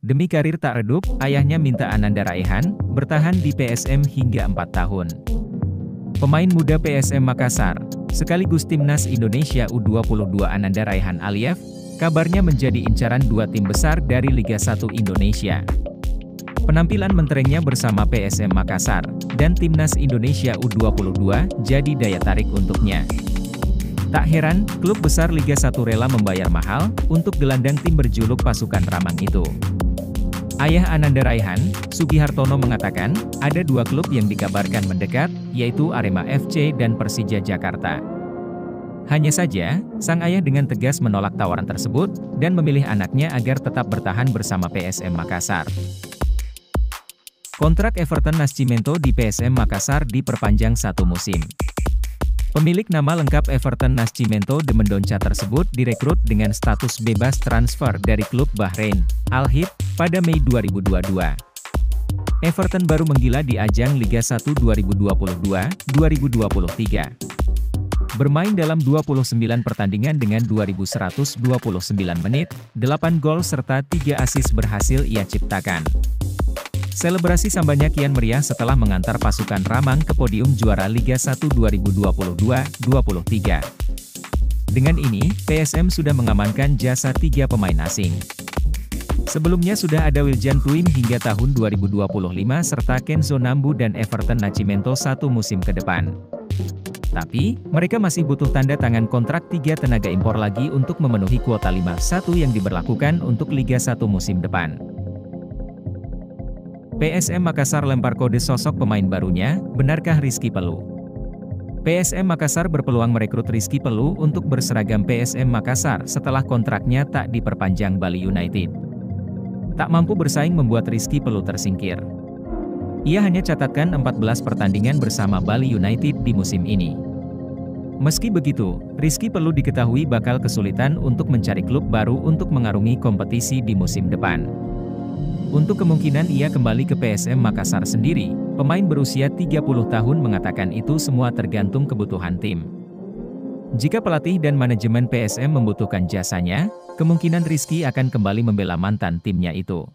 Demi karir tak redup, ayahnya minta Ananda Raihan bertahan di PSM hingga 4 tahun. Pemain muda PSM Makassar, sekaligus timnas Indonesia U22 Ananda Raihan Aliev, kabarnya menjadi incaran dua tim besar dari Liga 1 Indonesia. Penampilan menterengnya bersama PSM Makassar dan timnas Indonesia U22 jadi daya tarik untuknya. Tak heran, klub besar Liga 1 rela membayar mahal untuk gelandang tim berjuluk Pasukan Ramang itu. Ayah Ananda Raihan, Sugihartono mengatakan, ada dua klub yang dikabarkan mendekat, yaitu Arema FC dan Persija Jakarta. Hanya saja, sang ayah dengan tegas menolak tawaran tersebut, dan memilih anaknya agar tetap bertahan bersama PSM Makassar. Kontrak Everton Nascimento di PSM Makassar diperpanjang 1 musim. Pemilik nama lengkap Everton Nascimento de Mendonca tersebut direkrut dengan status bebas transfer dari klub Bahrain, Al Hilal, pada Mei 2022. Everton baru menggila di ajang Liga 1 2022-2023. Bermain dalam 29 pertandingan dengan 2.129 menit, 8 gol serta 3 assist berhasil ia ciptakan. Selebrasi sambannya kian meriah setelah mengantar pasukan Ramang ke podium juara Liga 1 2022-23. Dengan ini, PSM sudah mengamankan jasa 3 pemain asing. Sebelumnya sudah ada Wiljan Pluim hingga tahun 2025 serta Kenzo Nambu dan Everton Nascimento 1 musim ke depan. Tapi, mereka masih butuh tanda tangan kontrak 3 tenaga impor lagi untuk memenuhi kuota 51 yang diberlakukan untuk Liga 1 musim depan. PSM Makassar lempar kode sosok pemain barunya, benarkah Rizky Pellu? PSM Makassar berpeluang merekrut Rizky Pellu untuk berseragam PSM Makassar setelah kontraknya tak diperpanjang Bali United. Tak mampu bersaing membuat Rizky Pellu tersingkir. Ia hanya catatkan 14 pertandingan bersama Bali United di musim ini. Meski begitu, Rizky Pellu diketahui bakal kesulitan untuk mencari klub baru untuk mengarungi kompetisi di musim depan. Untuk kemungkinan ia kembali ke PSM Makassar sendiri, pemain berusia 30 tahun mengatakan itu semua tergantung kebutuhan tim. Jika pelatih dan manajemen PSM membutuhkan jasanya, kemungkinan Rizky akan kembali membela mantan timnya itu.